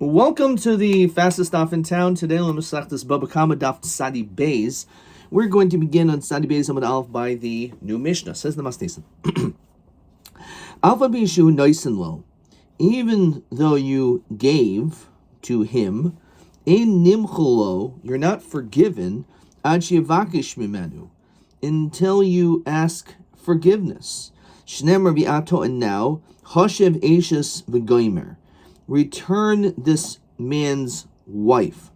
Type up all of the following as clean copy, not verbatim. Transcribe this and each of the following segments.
Welcome to the fastest stop in town. Today, Masechtas Bava Kama Daf Tzadi Beis. We're going to begin on Tzadi Beis Amud Aleph by the new Mishnah. Says the Masnesin. Alpha Bishu Noisen Lo. Even though you gave to him, Ein Nimchulo, you're not forgiven, Ad Shevakish Mimenu, until you ask forgiveness. Shnemer V'ato, and now, Hoshev Eishes V'goimer. Return this man's wife.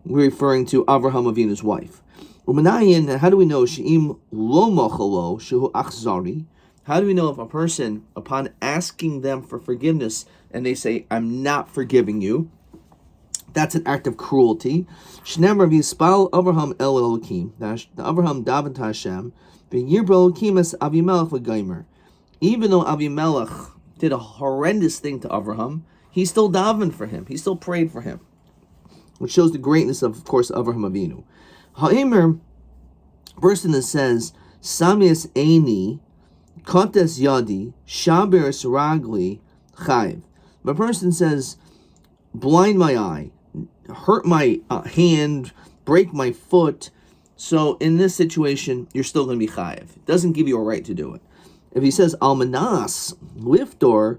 We're referring to Avraham Avinu's wife. Umanayin, how do we know she'im lo machalo shehu achzari? How do we know if a person, upon asking them for forgiveness, and they say, "I'm not forgiving you," that's an act of cruelty? Shnemer v'yispal Avraham el Elokim. The Avraham davened to Hashem. V'yirbro Elokim es Avimelech v'gaimer. Even though Avimelech did a horrendous thing to Avraham, he still davened for him. He still prayed for him, which shows the greatness of course, Avraham Avinu. Ha'emer, person that says, Samis Eini, Kontes Yadi, Shaber Saragli, Chayv. A person says, blind my eye, hurt my hand, break my foot. So in this situation, you're still going to be Chayv. It doesn't give you a right to do it. If he says, Almanas, Liftor,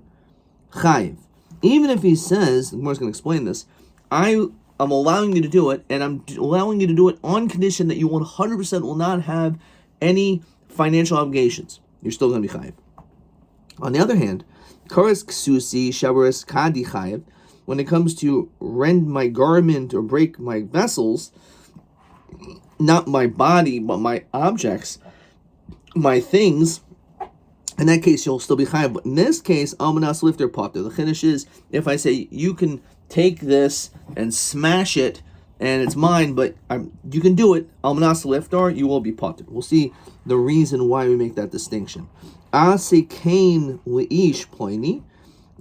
Chayv. Even if he says, the Gemara is going to explain this, I'm allowing you to do it, and I'm allowing you to do it on condition that you 100% will not have any financial obligations, you're still going to be chayiv. On the other hand, kares ksusi shabaris kadi chayiv, when it comes to rend my garment or break my vessels, not my body, but my objects, my things, in that case, you'll still be chayav. But in this case, almanas lifter potter. The chiddush is, if I say you can take this and smash it, and it's mine, but you can do it, almanas lifter, you will be potter. We'll see the reason why we make that distinction. Ase kain leish ploini.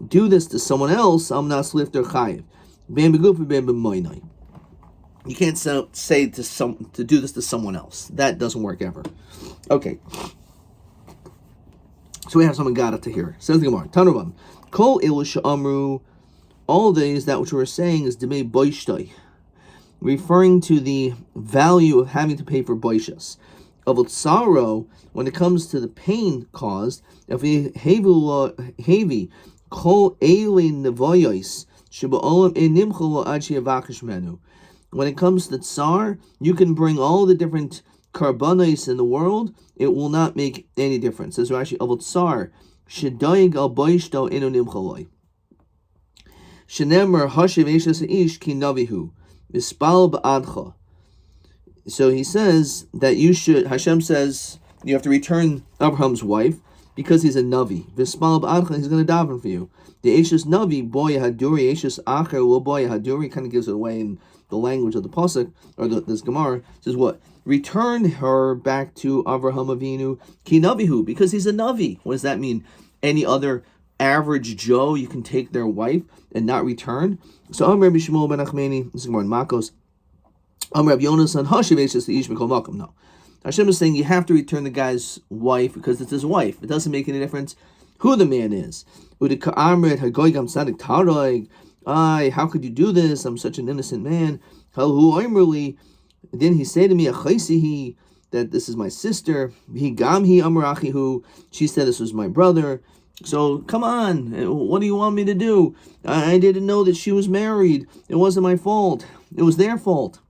Do this to someone else, almanas lifter chayav. Ben begufa ben b'moinai. You can't say to do this to someone else. That doesn't work ever. Okay. So we have someone got it to hear. Says the Gemara, Tanurban, Kol Elisha Amru, all days that which we were saying is Demei Boishtoi, referring to the value of having to pay for Boishas. Of sorrow, when it comes to the pain caused, if we heavy, Kol Eli Nevoyos, Shiba'olam Enimcholo Achi Avakish Menu. When it comes to tsar, you can bring all the different karbanos in the world, it will not make any difference. Says Rashi, Avot Tsar, Shedaig al Boishto Enonim Chaloi. Shenemer Hashiv Eshes Ish Ki Navihu, Mispal Ba'adcha. So he says that you should, Hashem says, you have to return Abraham's wife because he's a Navi. Vispal Ba'adcha, he's going to daven for you. The Eshes Navi, Boy Haduri, Eshes Acher, Lo Boy Haduri, kind of gives it away in the language of the pasuk or this Gemara. Says what? Return her back to Avraham Avinu ki navihu, because he's a navi. What does that mean? Any other average Joe, you can take their wife and not return? So Amr Rabbi Shmuel ben Achmeni, this is Gemara in Makos. Amr Rabbi Yonasan Hashiv Eishes the Ish Mikol Malkum. No, Hashem is saying you have to return the guy's wife because it's his wife. It doesn't make any difference who the man is. How could you do this? I'm such an innocent man. Then he said to me, that this is my sister. She said this was my brother. So come on, what do you want me to do? I didn't know that she was married. It wasn't my fault. It was their fault.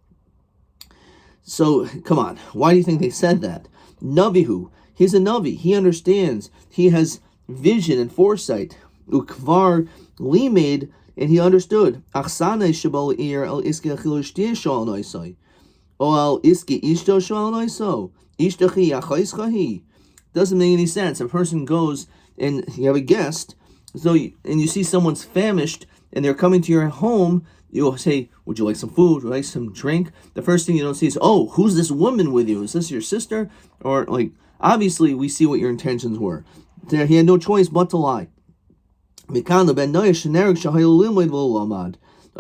So come on, why do you think they said that? Navihu, he's a Navi. He understands. He has vision and foresight. Ukvar limed, and he understood. Achsane shabal ir el iske achilu shtir shal noisai. O el iske ishto shal noiso. Ishtachi achaischahi. Doesn't make any sense. A person goes and you have a guest, and you see someone's famished and they're coming to your home, you'll say, would you like some food? Would you like some drink? The first thing you don't see is, oh, who's this woman with you? Is this your sister? Or obviously we see what your intentions were. He had no choice but to lie. A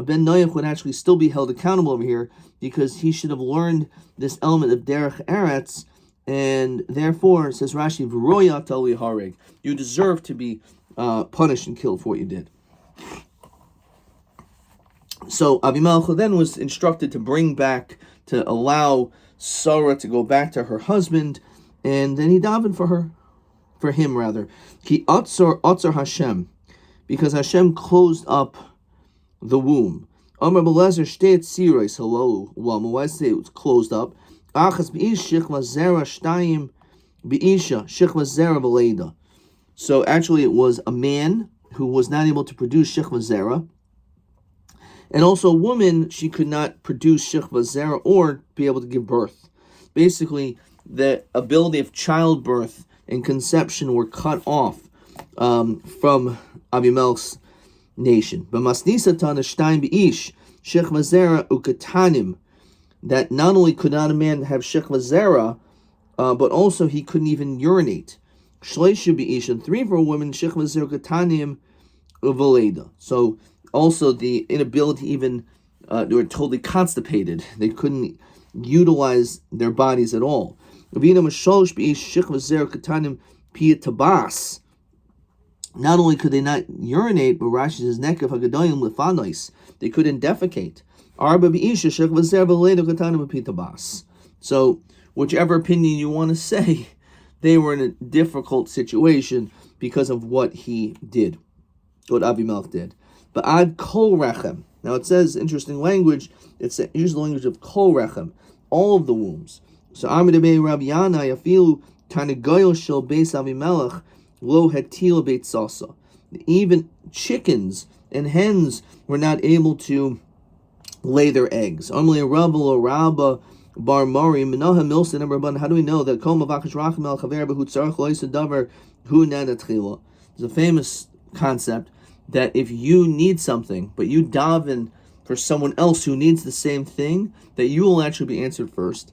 Ben Noach would actually still be held accountable over here because he should have learned this element of Derech Eretz, and therefore, says Rashi, V'roya tali hareg, you deserve to be punished and killed for what you did. So Avimelech then was instructed to allow Sarah to go back to her husband, and then he davened for him rather. Ki atzar Hashem, because Hashem closed up the womb. Amar Belezer shtei tziros halalu lama. Why say it was closed up? Achas b'ish shichva zera shtayim b'isha shichva zera b'leida. So actually, it was a man who was not able to produce shichva zera, and also a woman, she could not produce shichva zera or be able to give birth. Basically, the ability of childbirth and conception were cut off from Abimelech's nation. B'masnisa tana shtayim b'ish shichva zera ukatanim. That not only could not a man have shichva zera, but also he couldn't even urinate. Shleisha b'ish, and 3 for a woman, shichva zera ukatanim uvaleda. So also the inability even, they were totally constipated. They couldn't utilize their bodies at all. Not only could they not urinate, but Rashi says nekav hagadoyim lefanois, they couldn't defecate. So whichever opinion you want to say, they were in a difficult situation because of what he did, what Avimelech did. But ad kol rechem. Now it says, interesting language, it's usually the language of kol rechem, all of the wombs. So Amid Rabbi Yana yafilu tanagoyel shel beis Avimelech lo hetil beit sasa. Even chickens and hens were not able to lay their eggs. Amli Rabba lo Rabba bar Mari Menaha Milsa number 1. How do we know that kol mavakish rachim el chaver behu tzarich lo yisadavar hu nanatchila? There's a famous concept that if you need something, but you daven for someone else who needs the same thing, that you will actually be answered first.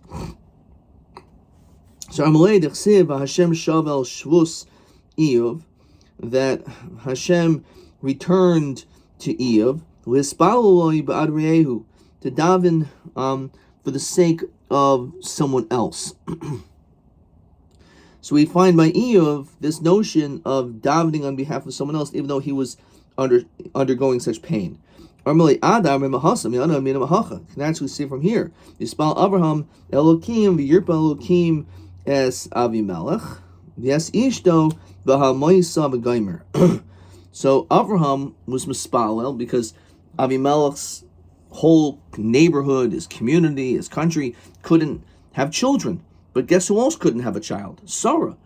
So Amalei dechsiv Hashem shavel shvus Eov, that Hashem returned to Eov lispaloloi ba'ad re'ehu, to daven for the sake of someone else. So we find by Eov this notion of davening on behalf of someone else, even though he was undergoing such pain. Can actually see from here. Yispal Avraham Elokim v'yirpa Elokim es Avimelech v'es ishto v'hamoisa v'gaimer. So Avraham was mispalel because Avimelech's whole neighborhood, his community, his country couldn't have children. But guess who else couldn't have a child? Sarah.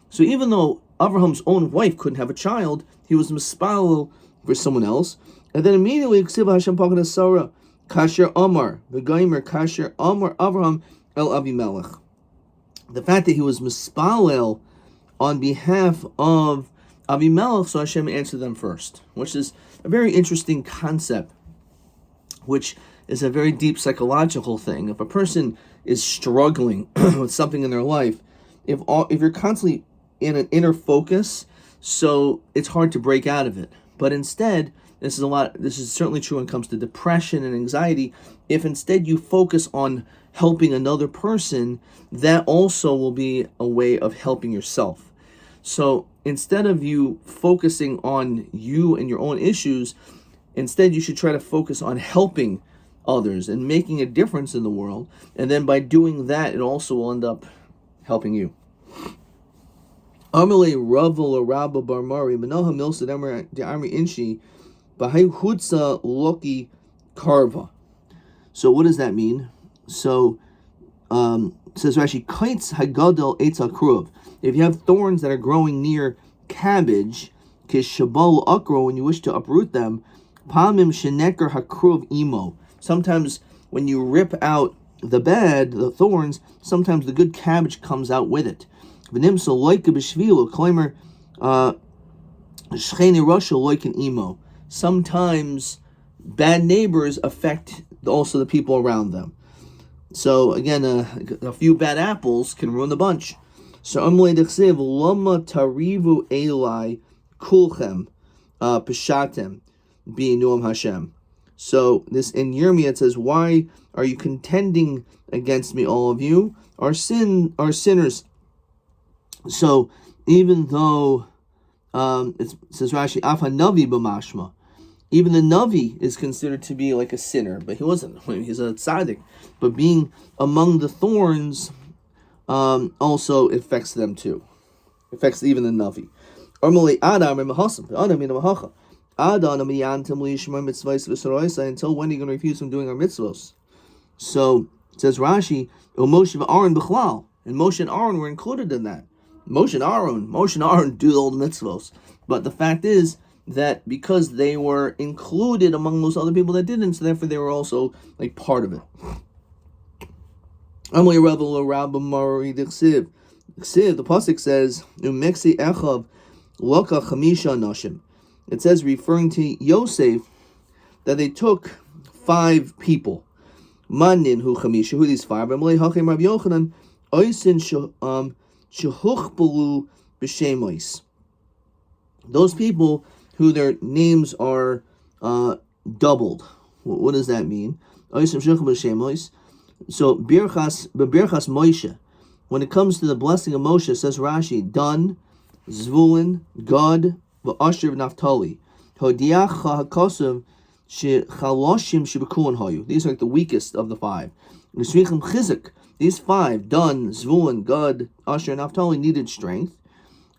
So even though Avraham's own wife couldn't have a child, he was mispalel for someone else. And then immediately, Hashem talking Sarah, Kasher Amar, the Gaimer, Kasher Amar Avraham El Avimelech. The fact that he was mispalel on behalf of Avimelech, so Hashem answered them first, which is a very interesting concept, which is a very deep psychological thing. If a person is struggling with something in their life, if you're constantly in an inner focus, so it's hard to break out of it. But instead, this is certainly true when it comes to depression and anxiety. If instead you focus on helping another person, that also will be a way of helping yourself. So instead of you focusing on you and your own issues, instead you should try to focus on helping others and making a difference in the world. And then by doing that, it also will end up helping you. Amalei Ravel or Rabba Barmari Manoha Milsa de Amri Inshi Bahai Hutsa Loki Karva. So what does that mean? So says Rashi, Kites Hagadol Eitza Kruv. If you have thorns that are growing near cabbage, Kishabal Akro, when you wish to uproot them, Pamim Sheneker Hakruv Imo. Sometimes when you rip out the thorns, sometimes the good cabbage comes out with it. V'nimsa loika b'shvilo klimer shcheni Russia loikin imo. Sometimes bad neighbors affect also the people around them. So again, a few bad apples can ruin the bunch. So Amlei dechsev lama tarivu elai kulchem peshatem bi'nuam Hashem. So this in Yirmiyah it says, "Why are you contending against me, all of you? Our sinners." So even though it says Rashi, "Af hanavi b'mashma," Even the Navi is considered to be like a sinner, but he wasn't. He's a tzaddik. But being among the thorns also affects them too. Affects even the Navi. Until when are you going to refuse from doing our mitzvos? So it says Rashi, Moshe and Aaron b'chlal, and Moshe and Aaron were included in that. Moshe and Aaron do all the mitzvos. But the fact is that because they were included among those other people that didn't, so therefore they were also like part of it. The pasuk says, "Umexi echav loka chamisha nashim." It says, referring to Yosef, that they took 5 people. Manin hu chamisha, who these 5? Amalei hachem Rabbi Yochanan oisin shehuchbelu b'shemois. Those people who their names are doubled. What does that mean? Oisin shehuchbelu b'shemois. So birchas Moshe. When it comes to the blessing of Moshe, says Rashi, Dan, Zvulun, Gad, v'Asher v'Naftali. Hodiach ha'kosav shechaloshim shebekuon hayu. These are like the weakest of the 5. Nishrichim chizik. These 5, Dan, Zvulun, Gad, Asher, and Naftali, needed strength.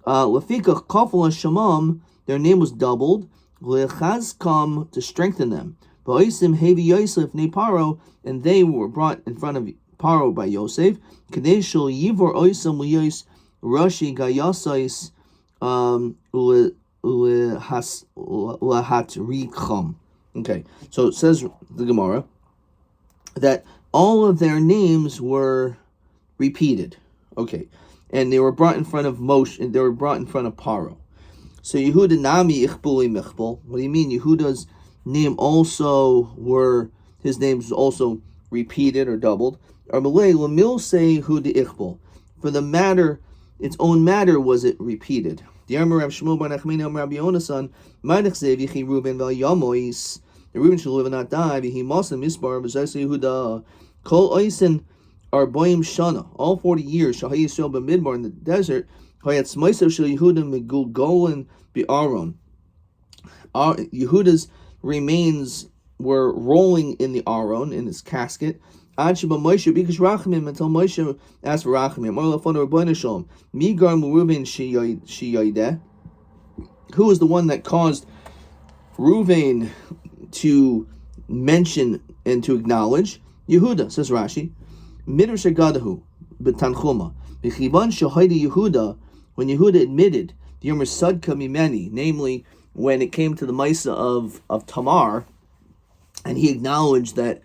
Lefikach kafel hashamam, their name was doubled. Lechazkam, to strengthen them. V'oisim hevi Yosef ne Paro, and they were brought in front of Paro by Yosef. Kadei shel yivor oisam liyos rashi gayasais lehatricham. Okay, so it says the Gemara that all of their names were repeated. Okay, and they were brought in front of Moshe, and they were brought in front of Paro. So Yehuda nami ichbuli michbul. What do you mean? Yehuda's name also his names was also repeated or doubled. Or malay lamil say Yehuda ichbul. For the matter, its own matter, was it repeated? The Rav Shmuel bar Nachmani Rabbi Yonasan, Ma'adich Zev Yichi Reuben Vel Yamois. The Reuben shall live and not die. V'hi Mosa Misbar V'Zayse Yehuda. Kol Oisin Arboim Shana. All 40 years. Shahai Yisrael b'Midbar in the desert. Hayat Smaisav Shel Yehuda Megulgolan B'Aron. Yehuda's remains were rolling in the Aron, in his casket. Ad Sheba Moshe Bikash Rachamim, until Moshe asked for Rachamim. Migar Reuben Shiyoideh. Who was the one that caused Reuven to mention and to acknowledge? Yehuda, says Rashi. Midrash Gadahu B'Tanchuma. B'Chiban Shahida Yehuda, when Yehuda admitted the Yomer Sadka Mimeni, namely when it came to the Maisa of Tamar, and he acknowledged that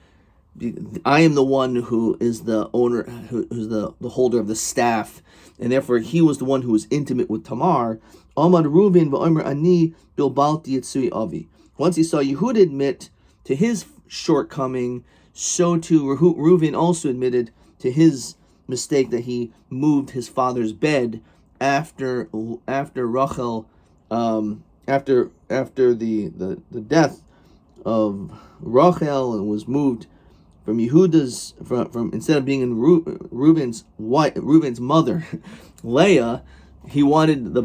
I am the one who is the owner, who's the holder of the staff, and therefore he was the one who was intimate with Tamar. Amad Reuven v'Omer Ani Bilbalti Yitzui Avi. Once he saw Yehuda admit to his shortcoming, so too Reuven also admitted to his mistake that he moved his father's bed after Rachel, after the death of Rachel, and was moved from Yehuda's from instead of being in Reuven's mother, Leah, he wanted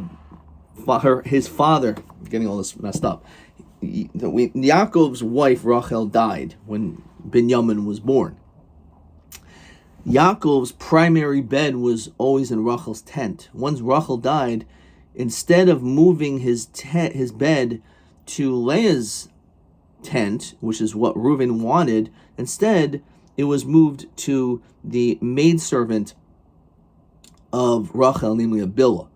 his father. Getting all this messed up. Yaakov's wife Rachel died when Binyamin was born. Yaakov's primary bed was always in Rachel's tent. Once Rachel died, instead of moving his bed to Leah's tent, which is what Reuven wanted, instead it was moved to the maidservant of Rachel, namely Bilhah.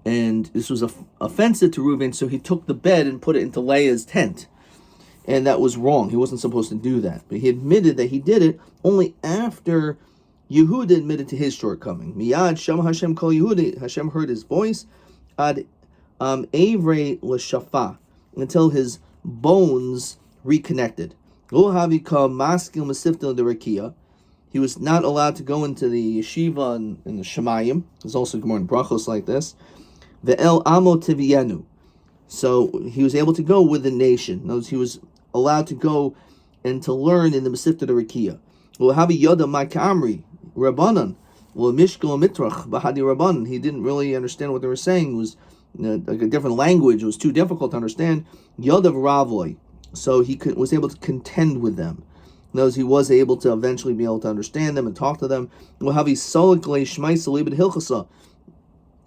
And this was offensive to Reuven, so he took the bed and put it into Leah's tent. And that was wrong. He wasn't supposed to do that. But he admitted that he did it only after Yehuda admitted to his shortcoming. Miyad Shama Hashem Kol Yehuda. Hashem heard his voice. Ad Avrei L'Shafa, until his bones reconnected. He was not allowed to go into the yeshiva and the shemayim. There's also Gemara and brachos like this. Ve'el amo tivienu. So he was able to go with the nation. In other words, he was allowed to go and to learn in the Masifta de Rekia. U'havi yoda ma'kamri rabbanan u'mishkal mitrach b'hadi rabbanan. He didn't really understand what they were saying. It was like a different language. It was too difficult to understand. Yodav ravloi. So he was able to contend with them. In other words, he was able to eventually be able to understand them and talk to them.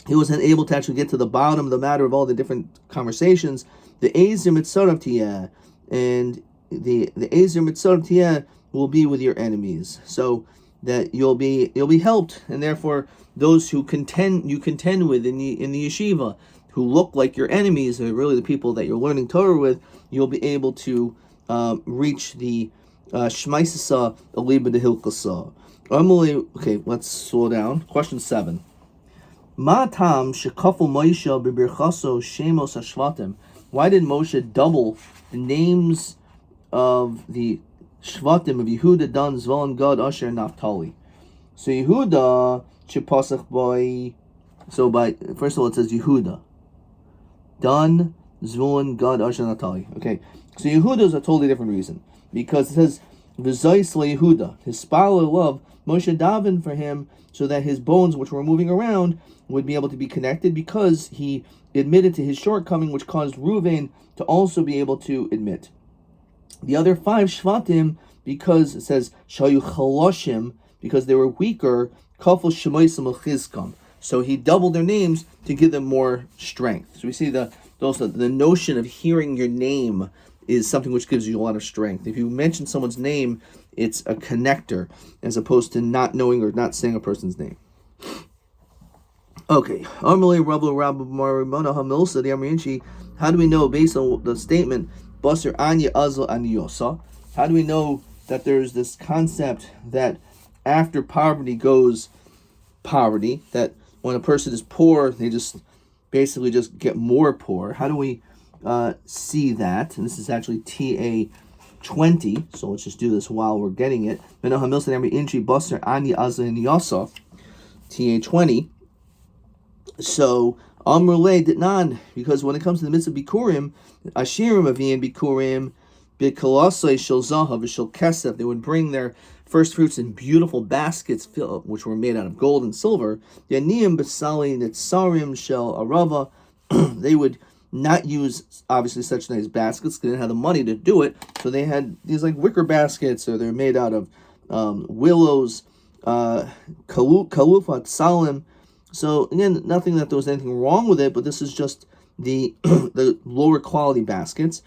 He wasn't able to actually get to the bottom of the matter of all the different conversations. The Ezer Mitzarav Tiyeh, and the Ezer Mitzarav Tiyeh will be with your enemies, so that you'll be helped, and therefore those who you contend with in the yeshiva, who look like your enemies, are really the people that you're learning Torah with. You'll be able to reach the Shmaisasa Aliba de Hilkasa. Okay, let's slow down. Question 7. Matam shekafel Moshe bebirchaso shemos hashvatim. Why did Moshe double the names of the Shvatim of Yehuda, Dan, Zvolun, Gad, Asher, and Naphtali? So Yehuda shepasach by. So by first of all it says Yehuda, Dan, Zvulun, Gad, Asher, and Naphtali. Okay, so Yehuda is a totally different reason, because it says V'zayis Yehuda, his spouse love, Moshe davened for him so that his bones, which were moving around, would be able to be connected, because he admitted to his shortcoming, which caused Reuven to also be able to admit. The other 5 Shvatim, because it says Shayu Chaloshim, because they were weaker, Kafel Shemoisam Chizkam. So he doubled their names to give them more strength. So we see the notion of hearing your name is something which gives you a lot of strength. If you mention someone's name, it's a connector, as opposed to not knowing or not saying a person's name. Okay, how do we know, based on the statement, Basar Anya Azal Aniosa, how do we know that there's this concept that after poverty goes poverty, that when a person is poor, they just basically just get more poor? How do we see that? And this is actually TA 20, so let's just do this while we're getting it. TA 20. So Amrulay did not, because when it comes to the mitzvah Bikurim, Ashirim Avian Bikurim, Bikalasai Shel Zahav Shel Kesef, they would bring their first fruits in beautiful baskets which were made out of gold and silver. Yaniyim Basali Nitsarim Shel Arava, they would not use obviously such nice baskets because they didn't have the money to do it. So they had these like wicker baskets, or they're made out of willows, kalufat salim. So again, nothing that there was anything wrong with it, but this is just the the lower quality baskets.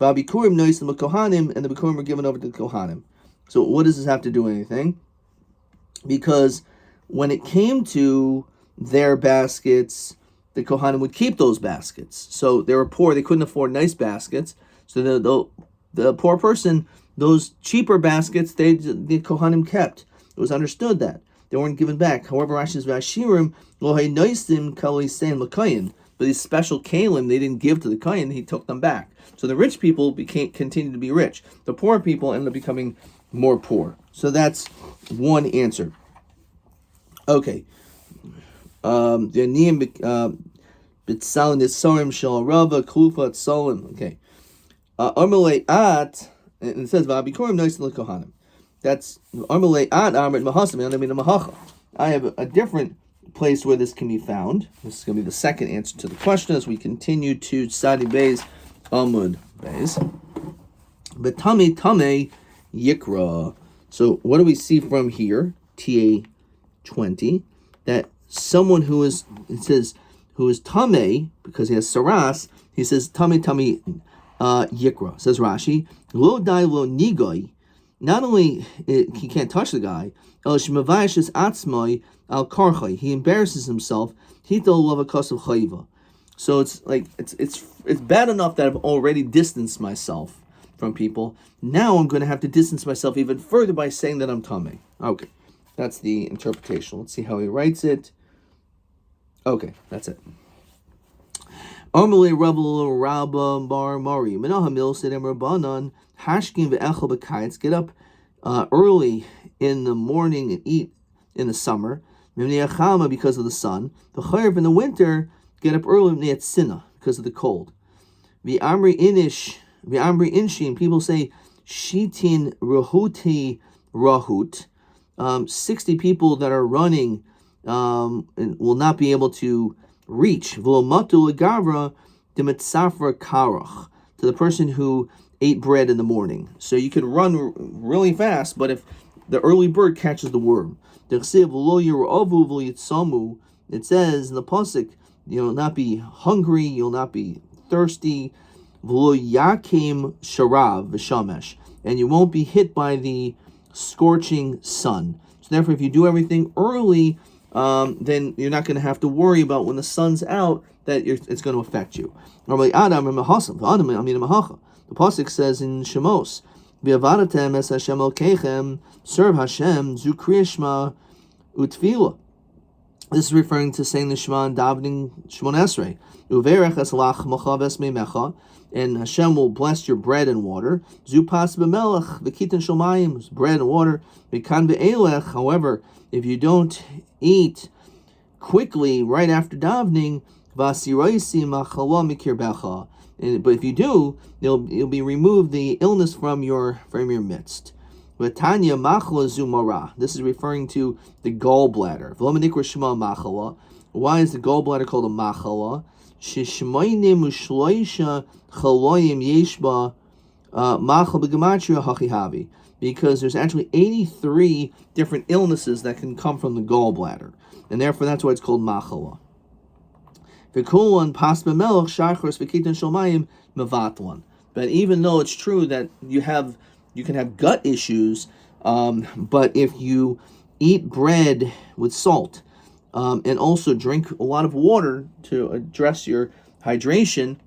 V'abikurim nois the kohanim, and the bikurim were given over to the kohanim. So what does this have to do with anything? Because when it came to their baskets, the kohanim would keep those baskets. So they were poor; they couldn't afford nice baskets. So the poor person, those cheaper baskets, the kohanim kept. It was understood that they weren't given back. However, Rashi's Vashirim lohay noisim kalisein lakayin, but these special kalim they didn't give to the kayin; he took them back. So the rich people continued to be rich. The poor people ended up becoming more poor. So that's one answer. Okay. The name Bitsalin Nisarim Shal Rava Klufat Salim. Okay. Armalei At, and it says Vabikorim Nice Kohanim. That's Armalei At Amrit Mahasam, I mean Mahacha. I have a different place where this can be found. This is going to be the second answer to the question as we continue to Sadi Beis Amud Beis. Betame Tame Yikra. So what do we see from here? TA 20, that someone who is, it says, who is Tame, because he has Saras, he says Tame Yikra. Says Rashi, Lo Dai Lo Nigoi. Not only he can't touch the guy, El Shemavayashis Atzmai Al Karchai, he embarrasses himself, Hito Lavakasav Chayva. So it's like it's bad enough that I've already distanced myself from people. Now I'm going to have to distance myself even further by saying that I'm Tame. Okay, that's the interpretation. Let's see how he writes it. Okay, that's it. Armale Rebel Rabba Bar Mari Minahamil Sidem Rabbanan Hashkin Ve'echel B'Kites. Get up early in the morning and eat in the summer. Mimniachama because of the sun. The Chayv in the winter, get up early Mniatzina because of the cold. V'amri Inshim, people say Shitin Rahuti Rahut. 60 people that are running and will not be able to reach V'lomatu Legavra Dimitzafra Karach, to the person who ate bread in the morning. So you could run really fast, but if the early bird catches the worm. It says in the pasuk, you'll not be hungry, you'll not be thirsty, and you won't be hit by the scorching sun. So therefore, if you do everything early, then you're not going to have to worry about when the sun's out that it's going to affect you. The pasuk says in Shemos, es Hashem Elkeichem, serve Hashem, zu kriyashma utfila. This is referring to saying the Shema and davening Shmon Esrei. Uverech es lach mocha v'esmeimecha, and Hashem will bless your bread and water. Zu pas b'melech v'kitin shomayim, bread and water. V'kan v'elech, however, if you don't eat quickly right after davening, v'asiroisi machala mikir becha. But if you do, you'll be removed the illness from your midst. Tanya machla zumara. This is referring to the gallbladder. Why is the gallbladder called a machala? Shishmaynim ushloisha chaloyim yeshba machal begematria hachihavi. Because there's actually 83 different illnesses that can come from the gallbladder, and therefore that's why it's called machala. But even though it's true that you can have gut issues, but if you eat bread with salt, and also drink a lot of water to address your hydration,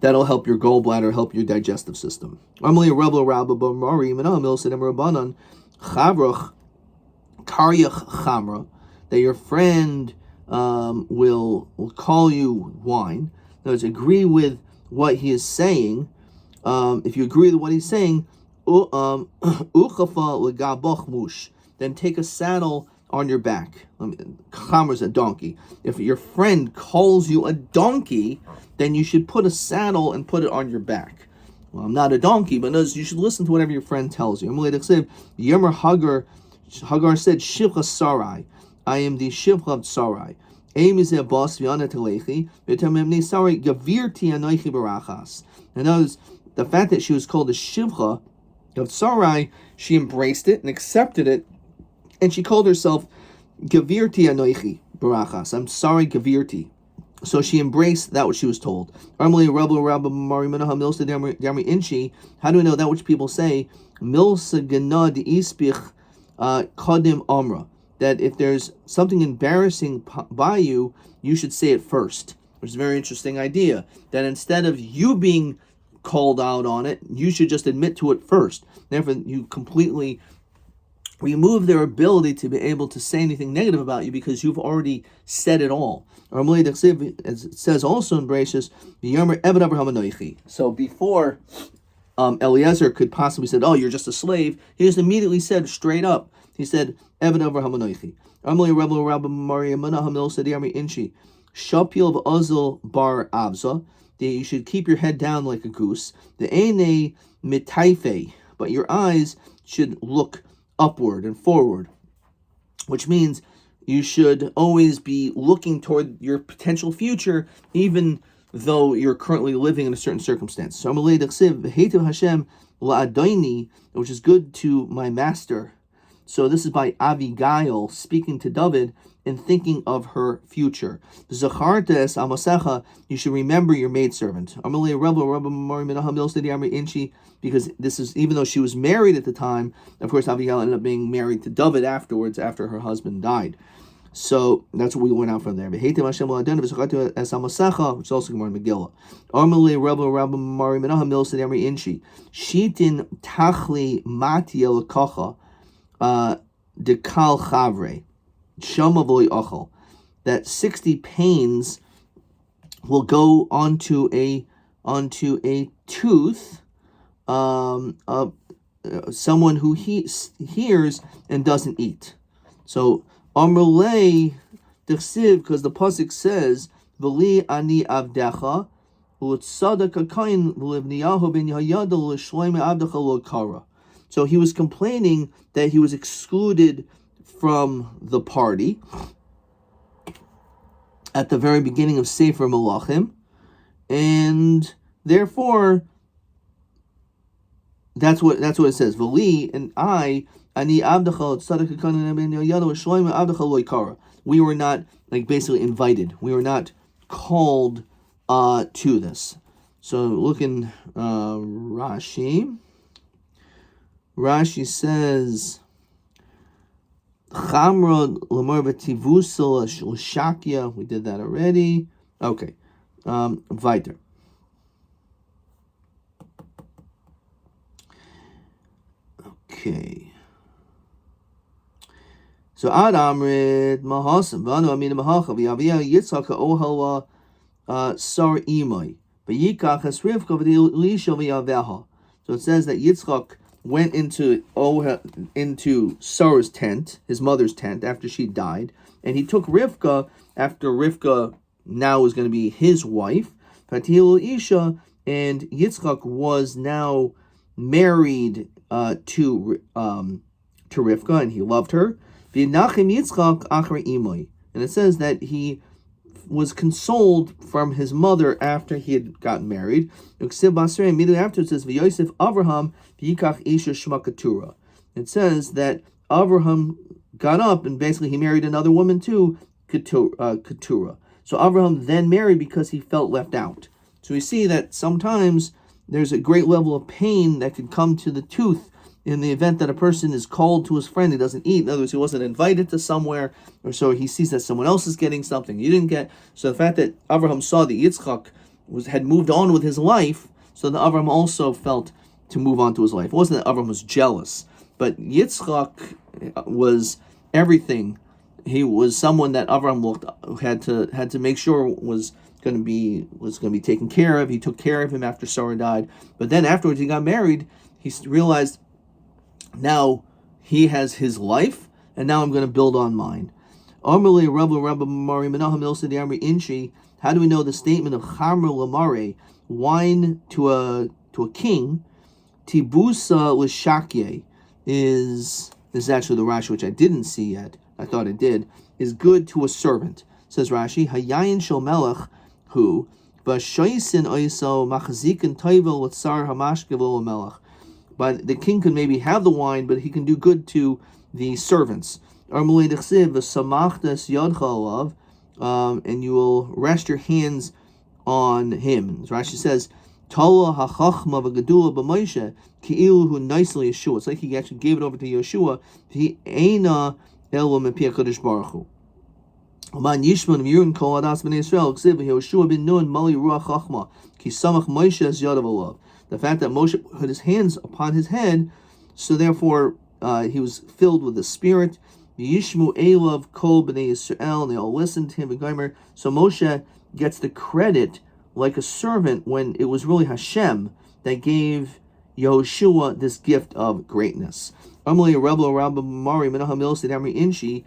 that'll help your gallbladder, help your digestive system. That your friend will call you wine. In other words, agree with what he is saying. If you agree with what he's saying, then take a saddle on your back. Chamra is a donkey. If your friend calls you a donkey, then you should put a saddle and put it on your back. Well, I'm not a donkey, but you should listen to whatever your friend tells you. Yomer Hagar said, Shivcha Sarai, I am the Shivcha of Sarai. In other, the fact that she was called the Shivcha of Sarai, she embraced it and accepted it, and she called herself Gavirti Anoichi Barachas. I'm sorry, Gavirti. So she embraced that which she was told. How do we know that which people say? Milsa Ganad Ispich Kodim Amra. That if there's something embarrassing by you, you should say it first. Which is a very interesting idea. That instead of you being called out on it, you should just admit to it first. Therefore, you completely remove their ability to be able to say anything negative about you because you've already said it all. As it says also in Bereshis, so before Eliezer could possibly say, oh, you're just a slave, he just immediately said straight up, he said, Eved Avraham Anoichi. Shapil v'azil bar avza. You should keep your head down like a goose. The ene mitaife, but your eyes should look upward and forward, which means you should always be looking toward your potential future, even though you're currently living in a certain circumstance. So Hashem la'adoini, which is good to my master. So this is by Abigail speaking to David and thinking of her future. Zachartes amasecha, you should remember your maidservant. Because this is, even though she was married at the time, of course Abigail ended up being married to David afterwards, after her husband died. So that's what we went out from there. Which is also Gemara in Megillah. Shitin tachli mati elakacha dekal chavre shama v'lo achal. That 60 pains will go onto a tooth of someone who hears and doesn't eat. So Amrulay Dechsiv, because the pasuk says, "V'li ani avdecha u'tzadak akayin v'livniyahu ben Yehoyada l'shloime avdecha l'kara." So he was complaining that he was excluded from the party at the very beginning of Sefer Malachim, and Therefore, that's what it says. V'li, and I, ani abdachal tzaddik hakanan ben yoyado shloim abdachal loikara. We were not basically invited. We were not called to this. So look in Rashi. Rashi says, Chamra lamar v'tivusa l'shakya. We did that already. Okay. Weiter. Okay. So Ad Amrit Mahasam Vanu Amina Mahacha V'Yavia Yitzchak Ohala Sar Imai V'Yikach Esrivka V'Elisha V'Yaveha. So it says that Yitzchak went into Sarah's tent, his mother's tent, after she died, and he took Rivka after Rivka now was going to be his wife. Fatil Isha, and Yitzchak was now married to Rivka, and he loved her. V'nachim Yitzchak achar imoi, and it says that he was consoled from his mother after he had gotten married. Immediately after it says V'Yosef Avraham v'yikach isha shma Keturah. It says that Avraham got up and basically he married another woman too, Keturah. So Avraham then married because he felt left out. So we see that sometimes there's a great level of pain that can come to the tooth in the event that a person is called to his friend, he doesn't eat. In other words, he wasn't invited to somewhere, or so he sees that someone else is getting something you didn't get. So the fact that Avraham saw that Yitzchak had moved on with his life, so that Avraham also felt to move on to his life. It wasn't that Avraham was jealous, but Yitzchak was everything. He was someone that Avraham had to make sure was going to be taken care of. He took care of him after Sarah died, but then afterwards he got married. He realized, now he has his life, and now I'm going to build on mine. How do we know the statement of Chamra Lamare, wine to a king, Tibusa L'Shakye, is actually the Rashi, which I didn't see yet, I thought it did, is good to a servant. Says Rashi, Hayayin Shel Melech, who, V'shoisin Oiso Machazikin Toivel L'Tsar Hamashkevel Melech. But the king can maybe have the wine, but he can do good to the servants. And you will rest your hands on him. As Rashi says, it's like he actually gave it over to Yeshua. The fact that Moshe put his hands upon his head, so therefore he was filled with the Spirit. Yishmu Elav Kol B'nai Yisrael, and they all listened to him. So Moshe gets the credit like a servant when it was really Hashem that gave Yehoshua this gift of greatness. Amalei Rabbi Mari Menachem Milsid Amri Inshi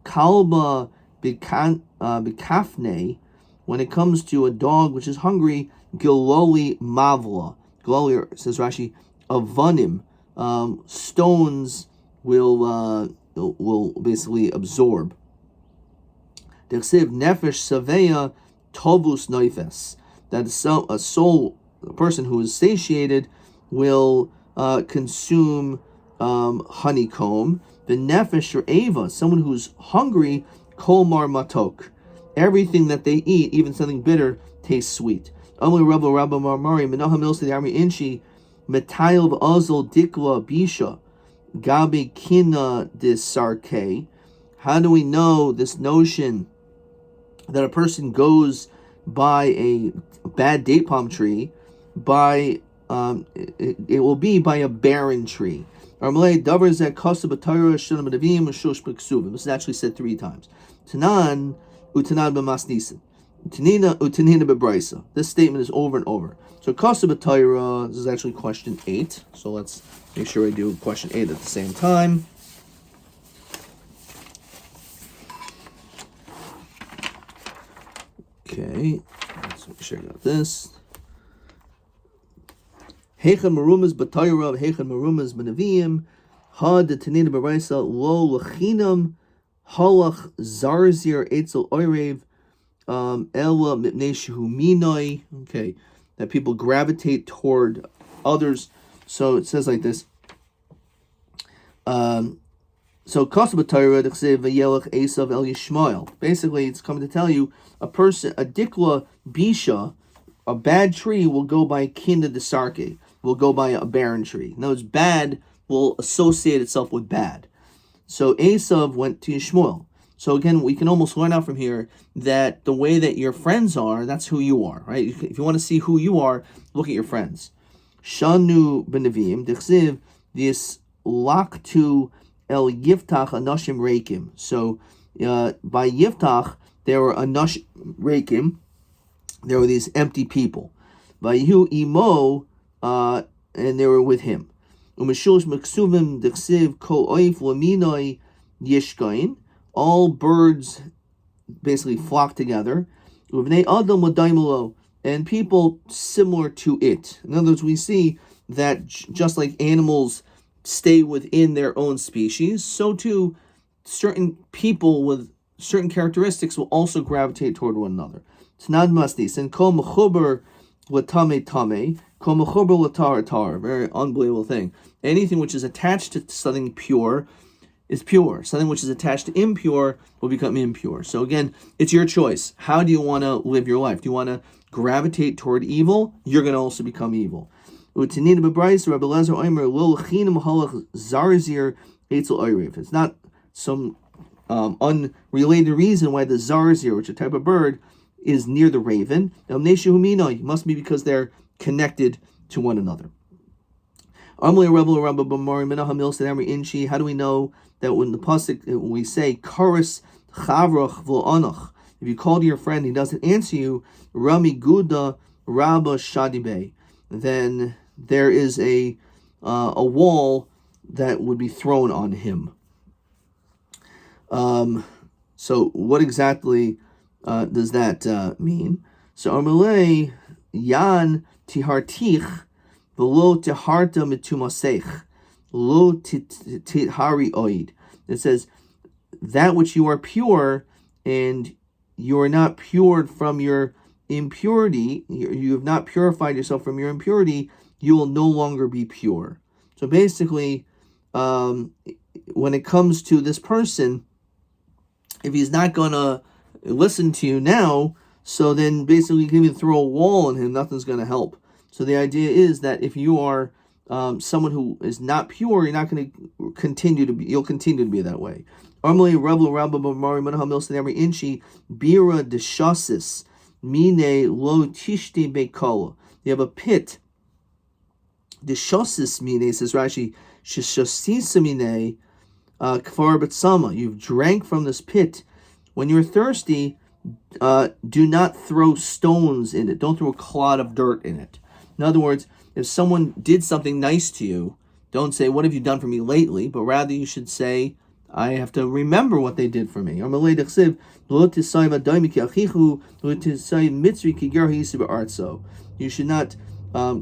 Kalba B'Kafne. When it comes to a dog which is hungry, Giloli Mavla. Giloli, says Rashi, Avanim, stones will basically absorb. Dechsev Nefesh Saveya Tovus Noifes. That a person who is satiated will consume honeycomb. The Nefesh or Ava, someone who's hungry, Kolmar Matok. Everything that they eat, even something bitter, tastes sweet. Only Rabbi Marmari, Menachem Milsa the Army Inshi, Metayel Ozol Dikla Bisha, Gabi Kina de Sarke. How do we know this notion that a person goes by a bad date palm tree, it will be by a barren tree? This is actually said 3 times. Tanan Utanan b'masnisin. Utanina b'braisa. This statement is over and over. So Kasa b'Torah, this is actually question 8. So let's make sure we do question 8 at the same time. Okay, let's make sure I got this. Heichan marumas b'Torah, heichan marumas b'Neviim, ha de Tanina b'braisa lo lechinam halach zarzir etzel oirev. Ella mipnei shehu minoi. Okay, that people gravitate toward others. So it says like this. So basically, it's coming to tell you a dikla bisha, a bad tree will go by kinda desarke, will go by a barren tree. In other words, bad will associate itself with bad. So Esav went to Yishmael. So again, we can almost learn out from here that the way that your friends are, that's who you are, right? If you want to see who you are, look at your friends. Shanu benavim dechsiv this laktu el yiftach anashim reikim. So by yiftach there were anashim reikim. There were these empty people. By Yu imo and they were with him. Umeshulish maksuvim dechsiv ko oif laminoi yishkain. All birds basically flock together. And people similar to it. In other words, we see that just like animals stay within their own species, so too certain people with certain characteristics will also gravitate toward one another. Tnad mastis and kol mechuber latame tame, kol mechuber latar tar. Very unbelievable thing. Anything which is attached to something pure is pure. Something which is attached to impure will become impure. So again, it's your choice. How do you want to live your life? Do you want to gravitate toward evil? You're going to also become evil. It's not some unrelated reason why the zarzir, which is a type of bird, is near the raven. It must be because they're connected to one another. How do we know that when the pasuk, when we say karis chavrach v'anach, if you call to your friend, he doesn't answer you, rami guda rabba shadibe, then there is a wall that would be thrown on him. So what exactly does that mean? So Amalei yan tihartich v'lo tiharta mitumasech lo tihari oid. It says that which you are pure and you are not pure from your impurity, you have not purified yourself from your impurity, you will no longer be pure. So basically, when it comes to this person, if he's not going to listen to you now, so then basically you can even throw a wall on him, nothing's going to help. So the idea is that if you are someone who is not pure, you're not going to continue to be, you'll continue to be that way. Normally, inchi bira deshasis mine lo tishti bekola. You have a pit. Deshasis mine, says Rashi, shishasisa mine kfar betsama. You've drank from this pit. When you're thirsty, do not throw stones in it. Don't throw a clod of dirt in it. In other words, if someone did something nice to you, don't say, "What have you done for me lately?" But rather you should say, I have to remember what they did for me. You should not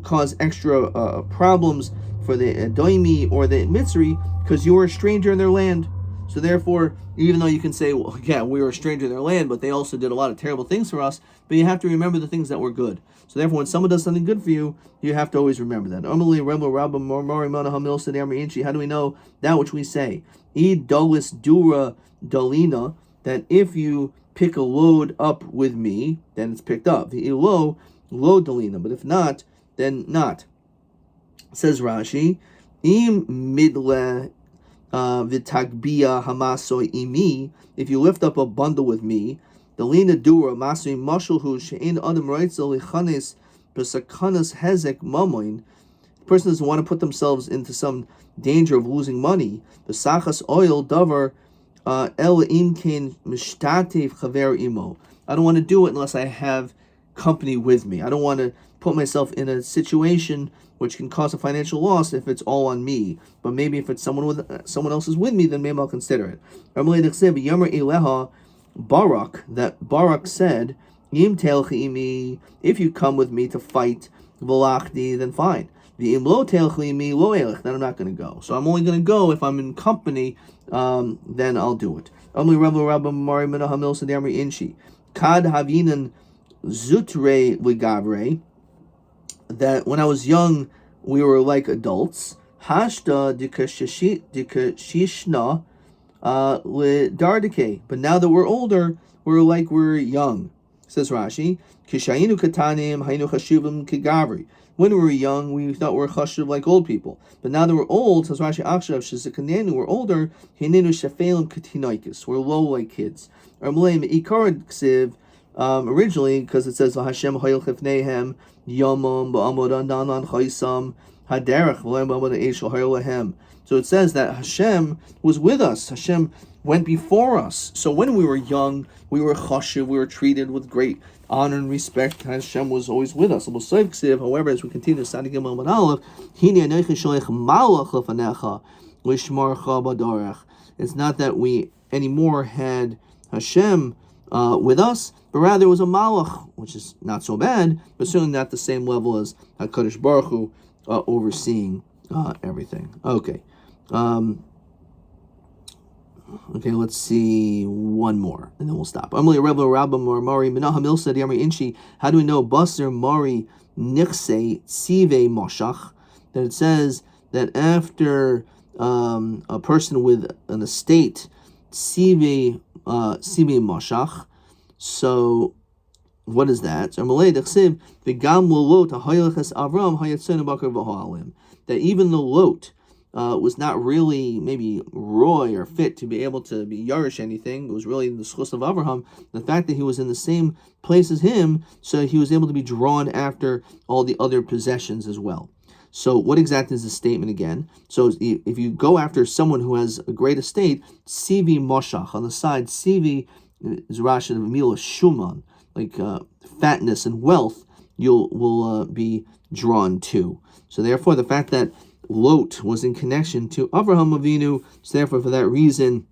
cause extra problems for the Doimi or the Mitzri because you were a stranger in their land. So therefore, even though you can say, well, yeah, we were a stranger in their land, but they also did a lot of terrible things for us, but you have to remember the things that were good. So therefore, when someone does something good for you, you have to always remember that. How do we know that which we say? Dolis dura dolina, that if you pick a load up with me, then it's picked up. Lo dolina, but if not, then not. Says Rashi, im midle v'tagbia hamasoy imi, if you lift up a bundle with me, dolina dura masui mashulhu she'in adam reitzel lichanes b'sakanas hezek mamoin. The person doesn't want to put themselves into some danger of losing money. B'sachas oil davar el imkin mishtatev chaver imo. I don't want to do it unless I have company with me. I don't want to put myself in a situation which can cause a financial loss if it's all on me. But maybe if it's someone else is with me, then maybe I'll consider it. Barak, that Barak said, if you come with me to fight, then fine. Then I'm not going to go. So I'm only going to go if I'm in company, then I'll do it. Kad havinan zutre ligavre. that when I was young, we were like adults. Hashta dikashishna lidardike. But now that we're older, we're like we're young. Says Rashi, Kishayinu katanim haynu chashuvim kigavri. When we were young, we thought we were chashuv like old people. But now that we're old, says Rashi, Akshav shizakanenu, we're older, hinenu shafelim katinoikis. We're low like kids. Originally, because it says Hashem hoyel chifnehem yomam ba'amod nanan chaysam haderech v'leim ba'amod eishel hoyel lehem. So it says that Hashem was with us. Hashem went before us. So when we were young, we were chashuv, we were treated with great honor and respect. Hashem was always with us. However, as we continue to study Gimel and Aleph, it's not that we anymore had Hashem with us, but rather it was a malach, which is not so bad, but certainly not the same level as HaKadosh Baruch Hu overseeing everything. Okay. Okay, let's see one more, and then we'll stop. How do we know Basar Mari Nichse Sive Moshach? That it says that after a person with an estate Sive Moshach. So what is that? That even the lot was not really maybe roy or fit to be able to be yarish anything. It was really the schus of Avraham. The fact that he was in the same place as him, so he was able to be drawn after all the other possessions as well. So what exactly is the statement again? So if you go after someone who has a great estate, Sivi Moshach, on the side, Sivi is Rashi of Mila Shuman, like fatness and wealth, will be drawn to. So therefore, the fact that Lot was in connection to Avraham Avinu, so therefore for that reason,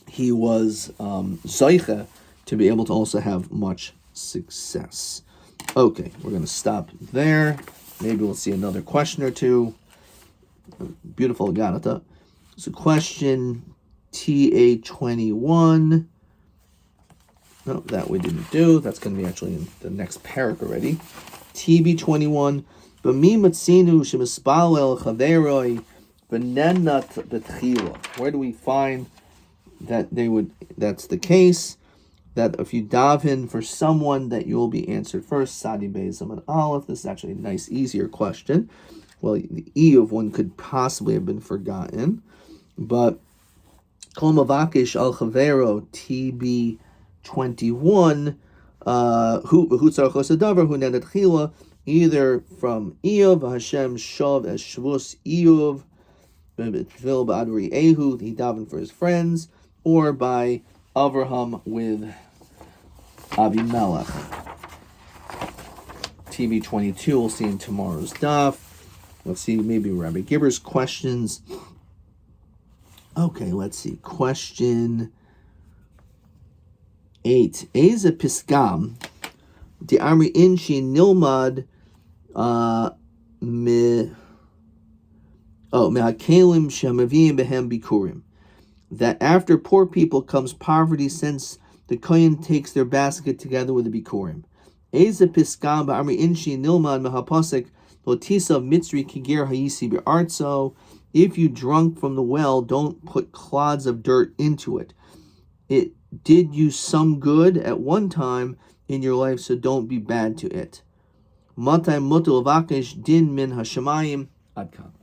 he was Zaycha to be able to also have much success. Okay, we're going to stop there. Maybe we'll see another question or two. Beautiful Ganata. So question TA21. No, that we didn't do. That's going to be actually in the next parak already. TB21. B'mi matzinu shemispalel chaveroi v'nenat betchila. Where do we find that that's the case? That if you daven for someone, that you will be answered first. Sadi Beis and Aleph. This is actually a nice, easier question. Well, the E of one could possibly have been forgotten, but Kol Mavakish Al Chavero TB21 Hu Tzarach Osadavar Hu Nenet Chila, either from Eov Hashem Shav as Shvus Eov B'Tvil Ba'adri Ehu, he davened for his friends, or by Avraham with Avimelech. TV22 we'll see in tomorrow's daf. Let's see, maybe Rabbi Gibber's questions. Okay, let's see. Question 8. Eza Piskam Di Amri Inshi Nilmad Mehakelim Shemavim Behem Bikurim. That after poor people comes poverty, since the kohen takes their basket together with the bikurim. Eza piskam ba'amri inshi nilman mehapasek lotisav mitzri kigir hayisi be'artso. If you drunk from the well, don't put clods of dirt into it. It did you some good at one time in your life, so don't be bad to it. Matai mutu avakesh din min hashemayim adkan.